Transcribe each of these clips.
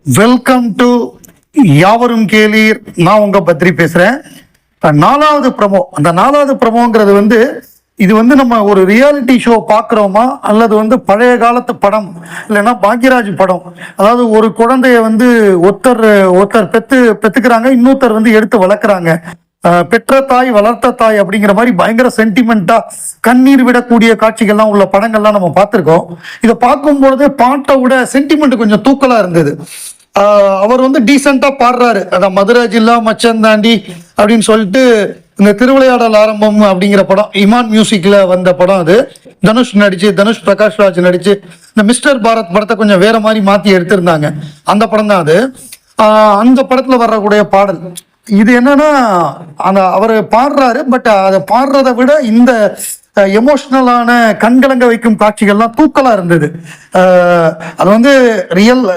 Welcome to யாவரும் கேளீர். நான் உங்க பத்ரி பேசுறேன். நாலாவது ப்ரமோ. அந்த நாலாவது ப்ரமோங்கிறது இது நம்ம ஒரு ரியாலிட்டி ஷோ பார்க்குறோமா அல்லது பழைய காலத்து படம் இல்லைன்னா பாக்யராஜ் படம். அதாவது ஒரு குழந்தைய ஒருத்தர் பெத்துக்கிறாங்க, இன்னொருத்தர் எடுத்து வளர்க்குறாங்க. பெற்ற தாய் வளர்த்த தாய் அப்படிங்கிற மாதிரி பயங்கர சென்டிமெண்டா கண்ணீர் விடக்கூடிய காட்சிகள்லாம் உள்ள படங்கள்லாம் நம்ம பார்த்துருக்கோம். இதை பார்க்கும்பொழுது பாட்டை விட சென்டிமெண்ட் கொஞ்சம் தூக்கலா இருந்தது. அவர் டீசெண்டா பாடுறாரு. அதான் மதுரை ஜில்லா மச்சந்தாண்டி அப்படின்னு சொல்லிட்டு இந்த திருவிளையாடல் ஆரம்பம் அப்படிங்கிற படம் இமான் மியூசிக்ல வந்த படம். அது தனுஷ் பிரகாஷ்ராஜ் நடிச்சு இந்த மிஸ்டர் பாரத் படத்தை கொஞ்சம் வேற மாதிரி மாத்தி எடுத்திருந்தாங்க. அந்த படம் தான் அது. அந்த படத்துல வரக்கூடிய பாடல் இது என்னன்னா, அவர் பாடுறாரு, பட் அதை பாடுறதை விட இந்த எமோஷனலான கண்கலங்க வைக்கும் காட்சிகள்லாம் தூக்கலா இருந்தது. அது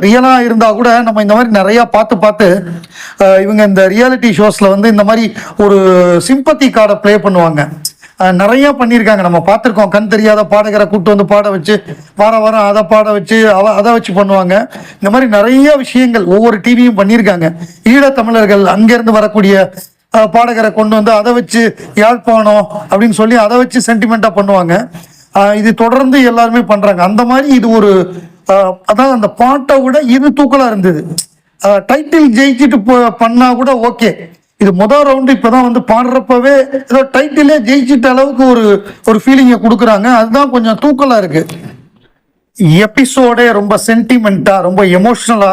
ரியலா இருந்தா கூட நம்ம இந்த மாதிரி நிறைய பார்த்து இவங்க இந்த ரியாலிட்டி ஷோஸ்ல இந்த மாதிரி ஒரு சிம்பத்தி கார்டை பிளே பண்ணுவாங்க. நிறைய பண்ணியிருக்காங்க, நம்ம பார்த்துருக்கோம். கண் தெரியாத பாடகரை கூட்டு பாட வச்சு வாரம் அதை பாட வச்சு அதை வச்சு பண்ணுவாங்க. இந்த மாதிரி நிறைய விஷயங்கள் ஒவ்வொரு டிவியும் பண்ணியிருக்காங்க. ஈழத்தமிழர்கள் அங்கிருந்து வரக்கூடிய பாடகரை கொண்டு அதை வச்சு யாழ்ப்பாணம் அப்படின்னு சொல்லி அதை வச்சு சென்டிமெண்டா பண்ணுவாங்க. இது தொடர்ந்து எல்லாருமே பண்றாங்க. அந்த மாதிரி இது ஒரு அதாவது அந்த பாட்டை விட இது தூக்கலா இருந்தது. டைட்டில் ஜெயிச்சுட்டு பண்ணா கூட ஓகே. இது முதல் ரவுண்டு இப்பதான் பாடுறப்பவே ஏதோ டைட்டிலே ஜெயிச்சிட்ட அளவுக்கு ஒரு ஃபீலிங்கை கொடுக்குறாங்க. அதுதான் கொஞ்சம் தூக்கலா இருக்கு. எபிசோடே ரொம்ப சென்டிமெண்டா ரொம்ப எமோஷனலா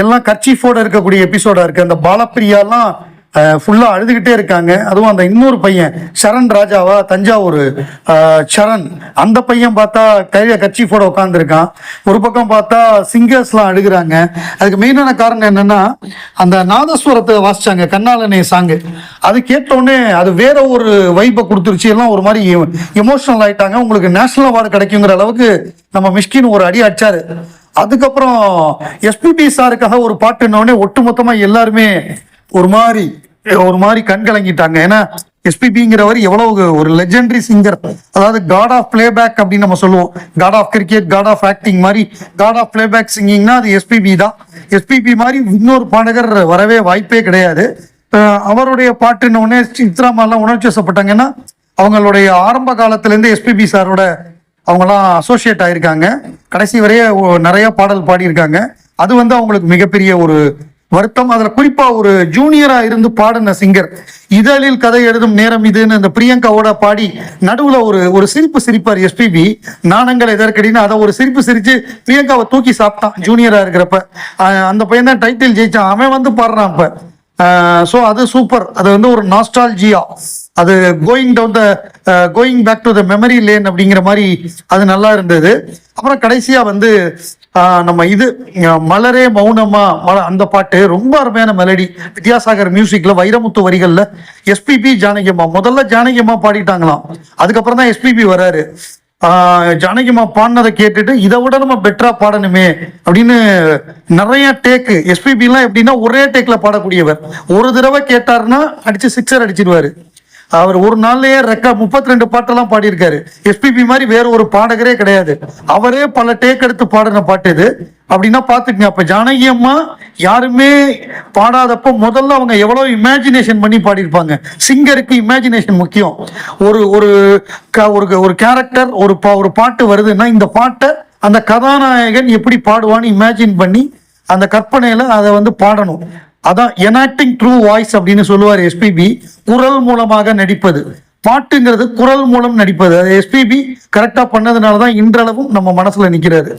எல்லாம் கர்ச்சீஃபோட இருக்கக்கூடிய எபிசோடா இருக்கு. அந்த பாலப்பிரியாலாம் ஃபுல்லா அழுதுகிட்டே இருக்காங்க. அதுவும் அந்த இன்னொரு பையன் சரண் ராஜாவா, தஞ்சாவூர் சரண், அந்த பையன் பார்த்தா கையில கர்ச்சீஃபோட உட்காந்துருக்கான். ஒரு பக்கம் பார்த்தா சிங்கர்ஸ்லாம் அழுகுறாங்க. அதுக்கு மெயினான காரணம் என்னன்னா, அந்த நாதஸ்வரத்தை வாசிச்சாங்க கண்ணாலனே சாங்கு. அது கேட்டோடனே அது வேற ஒரு வைப்பை கொடுத்துருச்சு. எல்லாம் ஒரு மாதிரி எமோஷனல் ஆயிட்டாங்க. உங்களுக்கு நேஷனல் அவார்டு கிடைக்குங்கிற அளவுக்கு நம்ம மிஷ்கின் ஒரு அடி அடிச்சாரு. அதுக்கப்புறம் எஸ்பிபி சாருக்காக ஒரு பாட்டுன்னொடனே ஒட்டுமொத்தமா எல்லாருமே ஒரு மாதிரி கண் கலங்கிட்டாங்க. ஏன்னா எஸ்பிபிங்கிறவர் எவ்வளவு ஒரு லெஜெண்டரி சிங்கர். அதாவது காட் ஆஃப் பிளேபேக் அப்படின்னு நம்ம சொல்லுவோம். God of cricket, god of acting மாதிரி காட் ஆஃப் பிளேபேக் சிங்கிங்னா அது எஸ்பிபி தான். எஸ்பிபி மாதிரி இன்னொரு பாடகர் வரவே வாய்ப்பே கிடையாது. அவருடைய பாட்டுன்னு சித்ராமாலாம் உணர்ச்சி வசப்பட்டாங்கன்னா அவங்களுடைய ஆரம்ப காலத்திலேருந்து எஸ்பிபி சாரோட அவங்களாம் அசோசியேட் ஆயிருக்காங்க. கடைசி வரைய நிறைய பாடல் பாடியிருக்காங்க. அது அவங்களுக்கு மிகப்பெரிய ஒரு வருத்தம். அதுல குறிப்பா ஒரு ஜூனியரா இருந்து பாடின சிங்கர், இதழில் கதை எழுதும் நேரம் இதுன்னு இந்த பிரியங்காவோட பாடி நடுவுல ஒரு சிரிப்பார் எஸ்பிபி. நாணங்கள் எதற்கடின்னு அதை ஒரு சிரிச்சு பிரியங்காவை தூக்கி சாப்பிட்டான் ஜூனியரா இருக்கிறப்ப. அந்த பையன் தான் டைட்டில் ஜெயிச்சான். அவன் பாடுறான் அப்ப. ஸோ அது சூப்பர். அது ஒரு நாஸ்டால்ஜியா, அது going back to the memory lane அப்படிங்கிற மாதிரி அது நல்லா இருந்தது. அப்புறம் கடைசியா நம்ம மலரே மௌனமா அந்த பாட்டு ரொம்ப அருமையான மெலடி. வித்யாசாகர் மியூசிக்ல வைரமுத்து வரிகள்ல எஸ்பிபி ஜானகியம்மா. முதல்ல ஜானகியம்மா பாடிட்டாங்களாம், அதுக்கப்புறம் தான் எஸ்பிபி வராரு. ஜானகியம்மா பாடினதை கேட்டுட்டு இதை விட நம்ம பெட்டரா பாடணுமே அப்படின்னு நிறைய டேக்கு. எஸ்பிபி எல்லாம் எப்படின்னா ஒரே டேக்ல பாடக்கூடியவர். ஒரு தடவை கேட்டாருன்னா அடிச்சு சிக்ஸர் அடிச்சிருவாரு. அவர் ஒரு நாள்லயே 32 பாட்டெல்லாம் பாடியிருக்காரு. எஸ்பிபி மாதிரி வேற ஒரு பாடகரே கிடையாது. அவரே பல டேக் எடுத்து பாடின பாட்டு இது. அப்படின்னா பாத்துக்கங்க. அப்ப ஜானகி அம்மா யாருமே பாடாதப்ப முதல்ல அவங்க எவ்வளவு இமேஜினேஷன் பண்ணி பாடியிருப்பாங்க. சிங்கருக்கு இமேஜினேஷன் முக்கியம். ஒரு கேரக்டர் ஒரு பாட்டு வருதுன்னா இந்த பாட்டை அந்த கதாநாயகன் எப்படி பாடுவான்னு இமேஜின் பண்ணி அந்த கற்பனையில அதை பாடணும். அதான் எனாக்டிங் ட்ரூ வாய்ஸ் அப்படின்னு சொல்லுவார் எஸ்பிபி. குரல் மூலமாக நடிப்பது. பாட்டுங்கிறது குரல் மூலம் நடிப்பது. அது எஸ்பிபி கரெக்டா பண்ணதுனாலதான் இன்றளவும் நம்ம மனசுல நிக்கிறாரு.